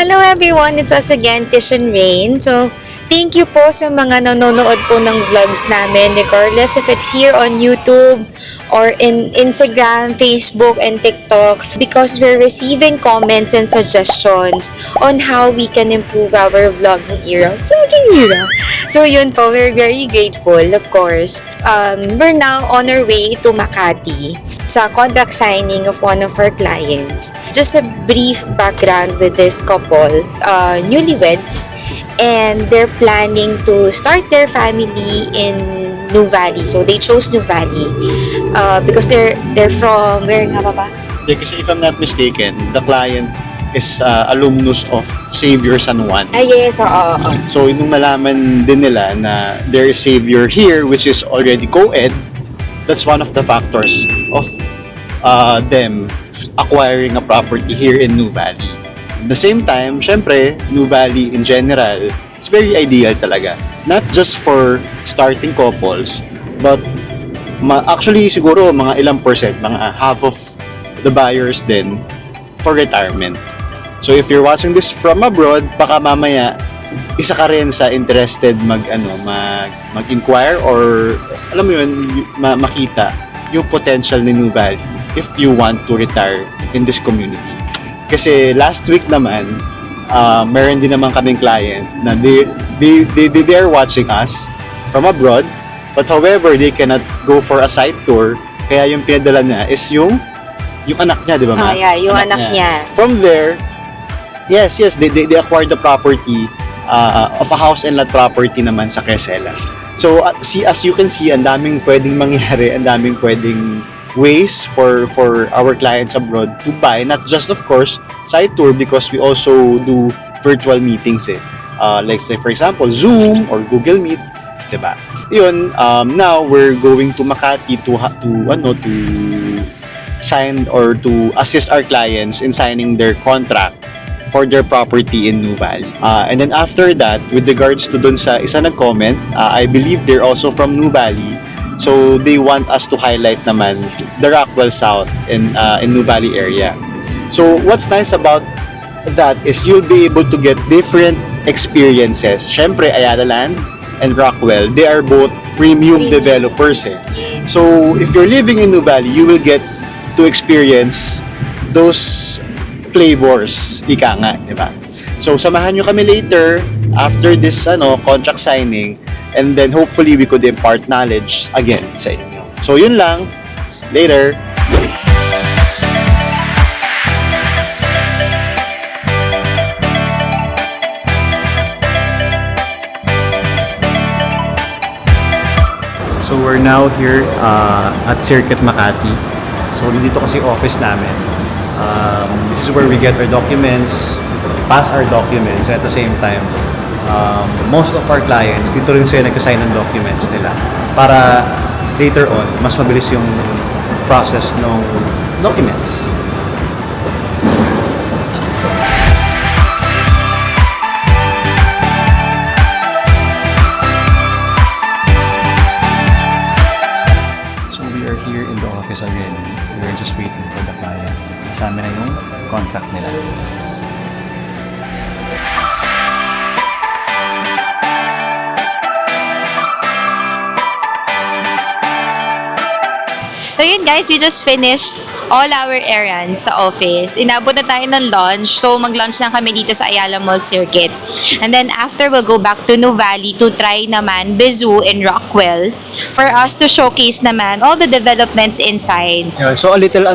Hello everyone, it's us again, Tish and Rain. So, thank you po sa mga nanonood po ng vlogs namin, regardless if it's here on YouTube or in Instagram, Facebook, and TikTok, because we're receiving comments and suggestions on how we can improve our vlogging era. So yun po, we're very grateful, of course. We're now on our way to Makati sa contract signing of one of our clients. Just a brief background with this couple, newlyweds, and they're planning to start their family in New Valley. So they chose New Valley because they're from, where nga ba? Yeah, kasi if I'm not mistaken, the client is alumnus of Xavier San Juan. Yes, oo. So, nung nalaman din nila na there is Xavier here, which is already co-ed, that's one of the factors of them acquiring a property here in New Valley. At the same time, syempre, New Valley in general, it's very ideal talaga. Not just for starting couples, but actually siguro mga ilang percent, mga half of the buyers din for retirement. So if you're watching this from abroad, baka mamaya isa ka rin sa interested mag-inquire or alam mo yun, makita yung potential ni New Valley if you want to retire in this community. Kasi last week naman, meron din naman kaming client na they are watching us from abroad, but however, they cannot go for a site tour, kaya yung pinadala niya is yung anak niya, di ba ma? Yeah, yung anak niya. From there, yes, they acquired the property of a house and lot property naman sa Quezela. So, as you can see, ang daming pwedeng mangyari, ang daming pwedeng ways for our clients abroad to buy, not just, of course, site tour, because we also do virtual meetings like say, for example, Zoom or Google Meet, diba? Yun, now we're going to Makati to sign or to assist our clients in signing their contract for their property in New Valley. And then after that, with regards to dun sa isa nag-comment, I believe they're also from New Valley. So they want us to highlight naman the Rockwell South in New Valley area. So what's nice about that is you'll be able to get different experiences. Syempre, Ayala Land and Rockwell, they are both premium developers. So if you're living in New Valley, you will get to experience those flavors, ika nga, di ba? So, samahan nyo kami later after this contract signing, and then hopefully we could impart knowledge again sa inyo. So, yun lang. Later. So, we're now here at Circuit Makati. So, dito kasi office namin. This is where we get our documents, pass our documents, and at the same time, most of our clients, dito rin sila nagka-sign ng documents nila para later on, mas mabilis yung process ng documents. So we are here in the office already. We are just waiting for the client. Kasama na yung contract nila. So yun guys, we just finished all our errands sa office. Inabot na tayo ng lunch. So mag-lunch lang kami dito sa Ayala Mall Circuit. And then after, we'll go back to New Valley to try naman Bezu and Rockwell for us to showcase naman all the developments inside. So a little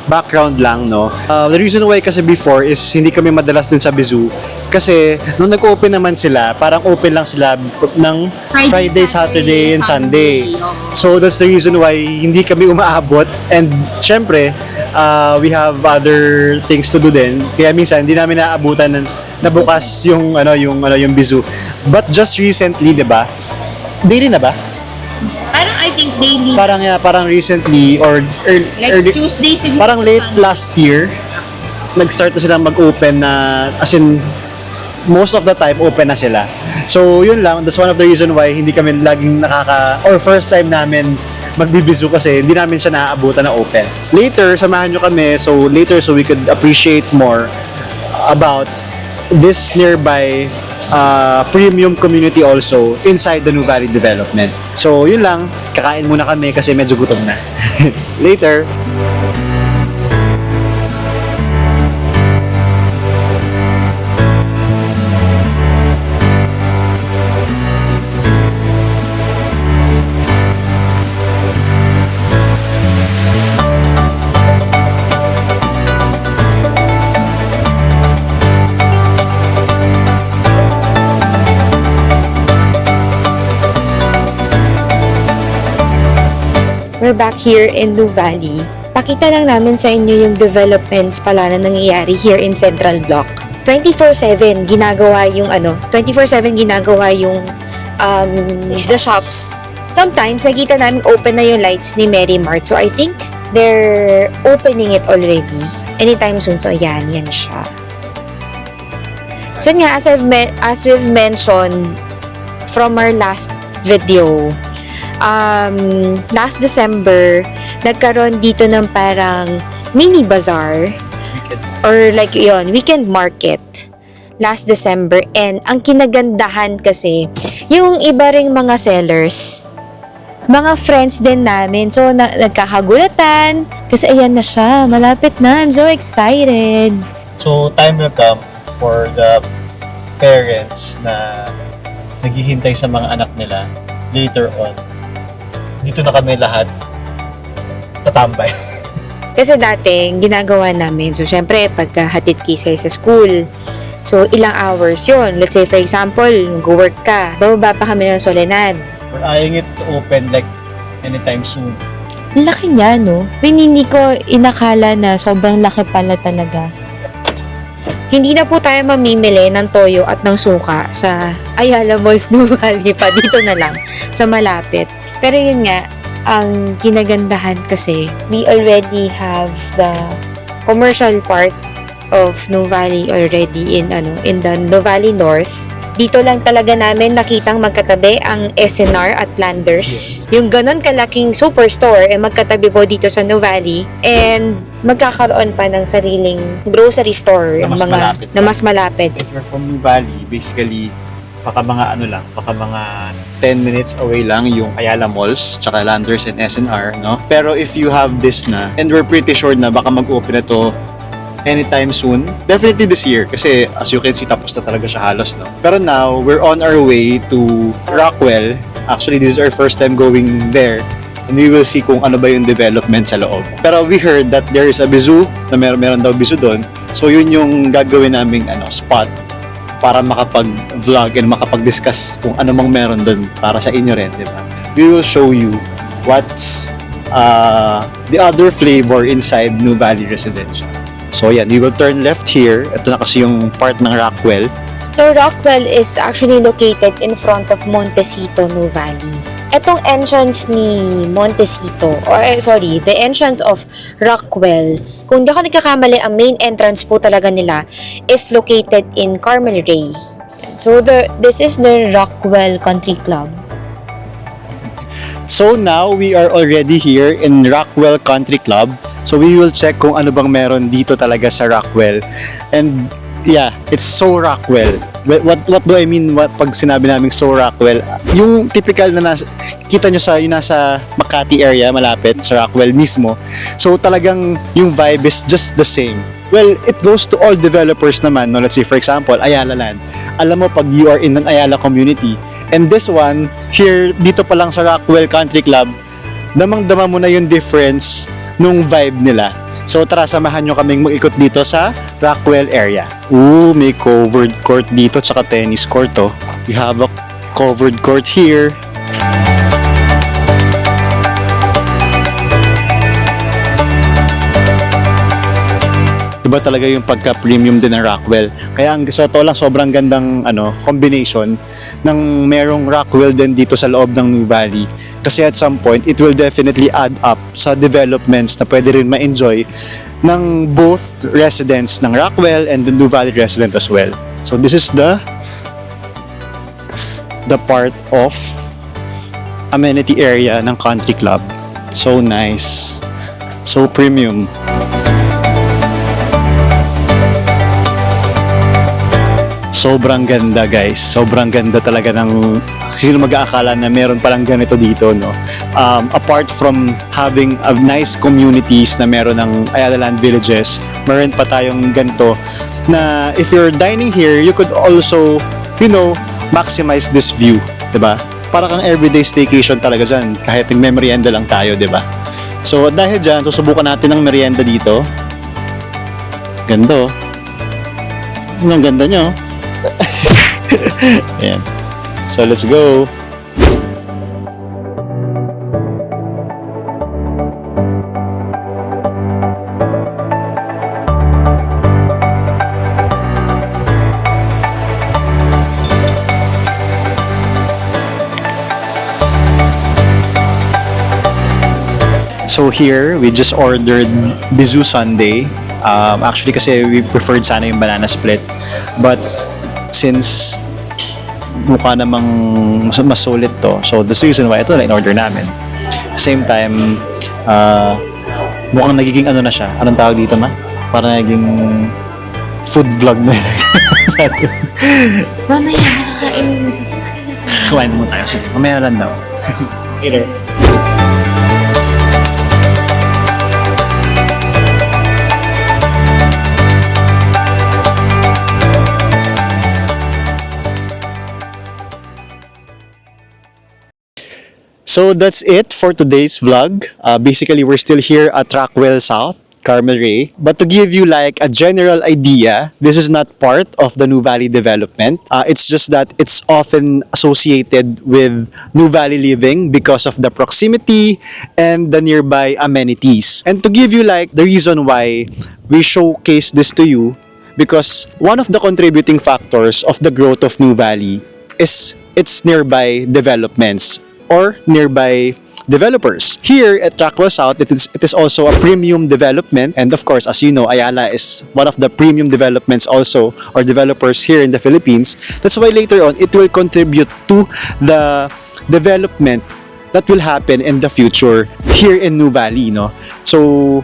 background lang, no. The reason why kasi before is hindi kami madalas din sa Bezu kasi nung nag-open naman sila, parang open lang sila ng Friday, Saturday, and Sunday. So that's the reason why hindi kami umaabot, and syempre we have other things to do din. Kaya minsan hindi namin naabutan na bukas yung Bezu. But just recently, 'di ba? Daily na ba? Parang I think daily. Parang recently or early, Tuesday siguro. parang late last year nag-start na silang mag-open na, as in most of the time open na sila. So yun lang, that's one of the reason why hindi kami laging first time namin magbibizu kasi hindi namin siya naaabutan na open. Later, samahan nyo kami, so we could appreciate more about this nearby premium community also inside the New Valley development. So yun lang, kakain muna kami kasi medyo gutom na. Later! We're back here in New Valley. Pakita lang namin sa inyo yung developments pala na nangyayari here in Central Block. 24/7 ginagawa yung 24/7 ginagawa yung the shops. Sometimes nakita namin open na yung lights ni Mary Mart. So I think they're opening it already anytime soon. So yan siya. So nga, as we've mentioned from our last video, last December, nagkaroon dito ng parang mini bazaar or like weekend market last December. And ang kinagandahan kasi, yung iba ring mga sellers, mga friends din namin. So, nagkakagulatan kasi ayan na siya, malapit na. I'm so excited. So, time will come for the parents na naghihintay sa mga anak nila later on. Dito na kami lahat tatambay. Kasi dati, ginagawa namin, so syempre, pagkahatid kisay sa school, so ilang hours yon. Let's say, for example, mag-work ka, bababa pa kami ng Soledad. We're eyeing it to open like anytime soon. Laki niya, no? Hindi ko inakala na sobrang laki pala talaga. Hindi na po tayo mamimili ng toyo at ng suka sa Ayala Malls New Valley pa. Dito na lang, sa malapit. Pero yun nga, ang kinagandahan kasi, we already have the commercial part of New Valley already in the New Valley North. Dito lang talaga namin nakitang magkatabi ang SNR at Landers. Yung ganon kalaking superstore magkatabi po dito sa New Valley, and magkakaroon pa ng sariling grocery store na mas malapit. If you're from New Valley, basically baka mga 10 minutes away lang yung Ayala Malls, tsaka Landers and SNR, no? Pero if you have this na, and we're pretty sure na baka mag-open na to anytime soon, definitely this year, kasi as you can see, tapos na talaga siya halos, no? Pero now, we're on our way to Rockwell. Actually, this is our first time going there, and we will see kung ano ba yung development sa loob. Pero we heard that there is a bizu, na meron daw bizu doon, so yun yung gagawin naming spot para makapag-vlog and makapag-discuss kung ano mang meron doon para sa inyo rin, di ba? We will show you what's the other flavor inside New Valley Residential. So yan, we will turn left here. Ito na kasi yung part ng Rockwell. So Rockwell is actually located in front of Montecito, New Valley. Etong entrance ni Montecito, the entrance of Rockwell, kung di ako nagkakamali, ang main entrance po talaga nila is located in Carmel Ray. So this is the Rockwell Country Club. So now, we are already here in Rockwell Country Club. So we will check kung ano bang meron dito talaga sa Rockwell. And yeah, it's so Rockwell. What do I mean pag sinabi naming so Rockwell? Yung typical na kita nyo yung nasa Makati area, malapit sa Rockwell mismo. So talagang yung vibe is just the same. Well, it goes to all developers naman, no? Let's say, for example, Ayala Land. Alam mo, pag you are in an Ayala community, and this one, here, dito pa lang sa Rockwell Country Club, damang-dama mo na yung difference nung vibe nila. So tara, samahan nyo kaming mag-ikot dito sa Rockwell area. Ooh, may covered court dito, tsaka tennis court, oh. We have a covered court here. Iba talaga yung pagka-premium din ng Rockwell. Kaya ang gusto lang, sobrang gandang combination ng merong Rockwell din dito sa loob ng New Valley. Kasi at some point, it will definitely add up sa developments na pwede rin ma-enjoy ng both residents ng Rockwell and the New Valley resident as well. So this is the part of amenity area ng country club. So nice. So premium. Sobrang ganda guys. Sobrang ganda talaga ng sino mag-aakala na meron palang ganito dito, no? Apart from having a nice communities na meron ng Ayala Land Villages, meron pa tayong ganito na if you're dining here, you could also, maximize this view, 'di ba? Para kang everyday staycation talaga dyan, kahit nagme-merienda lang tayo, 'di ba? So dahil dyan, susubukan natin ng merienda dito. Ganda, oh. Ang ganda nyo. Ayan. So let's go. So here, we just ordered Bizu Sundae. Actually kasi we preferred sana yung banana split. But since mukha namang mas sulit to, so the reason why ito na in-order namin. Same time, mukhang nagiging ano na siya. Anong tawag dito, ma? Parang naging food vlog na yun sa atin. Mamaya, nakakain mo. Kumain mo tayo. Sige, mamaya na lang daw. Later. So that's it for today's vlog. Basically, we're still here at Rockwell South, Carmel Ray. But to give you like a general idea, this is not part of the New Valley development. It's just that it's often associated with New Valley living because of the proximity and the nearby amenities. And to give you like the reason why we showcase this to you, because one of the contributing factors of the growth of New Valley is its nearby developments or nearby developers. Here at Rockwell South, it is also a premium development, and of course, as you know, Ayala is one of the premium developments also, or developers here in the Philippines. That's why later on, it will contribute to the development that will happen in the future here in New Valley, no? So,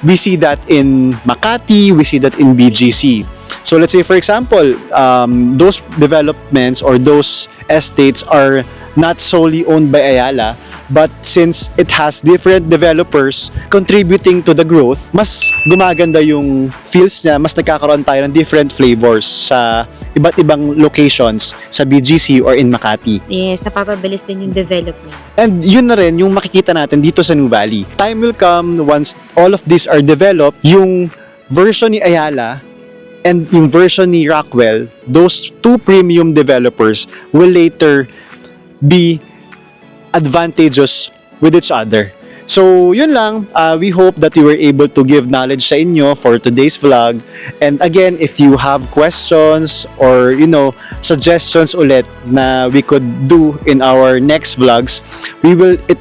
we see that in Makati, we see that in BGC. So let's say for example, those developments or those estates are not solely owned by Ayala, but since it has different developers contributing to the growth, mas gumaganda yung feels niya, mas nagkakaroon tayo ng different flavors sa iba't ibang locations sa BGC or in Makati. Yes, napapabilis din yung development. And yun na rin yung makikita natin dito sa New Valley. Time will come once all of these are developed, yung version ni Ayala and yung version ni Rockwell, those two premium developers will later be advantageous with each other. So, yun lang. We hope that we were able to give knowledge sa inyo for today's vlog. And again, if you have questions or, suggestions ulit na we could do in our next vlogs,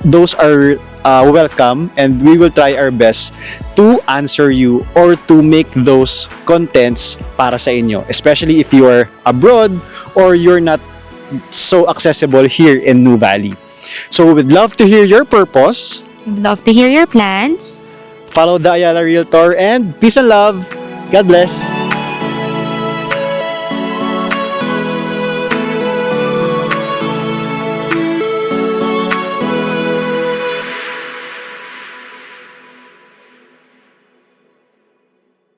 those are welcome, and we will try our best to answer you or to make those contents para sa inyo, especially if you are abroad or you're not so accessible here in New Valley. So we'd love to hear your purpose. We'd love to hear your plans. Follow the Ayala Realtor, and peace and love. God bless.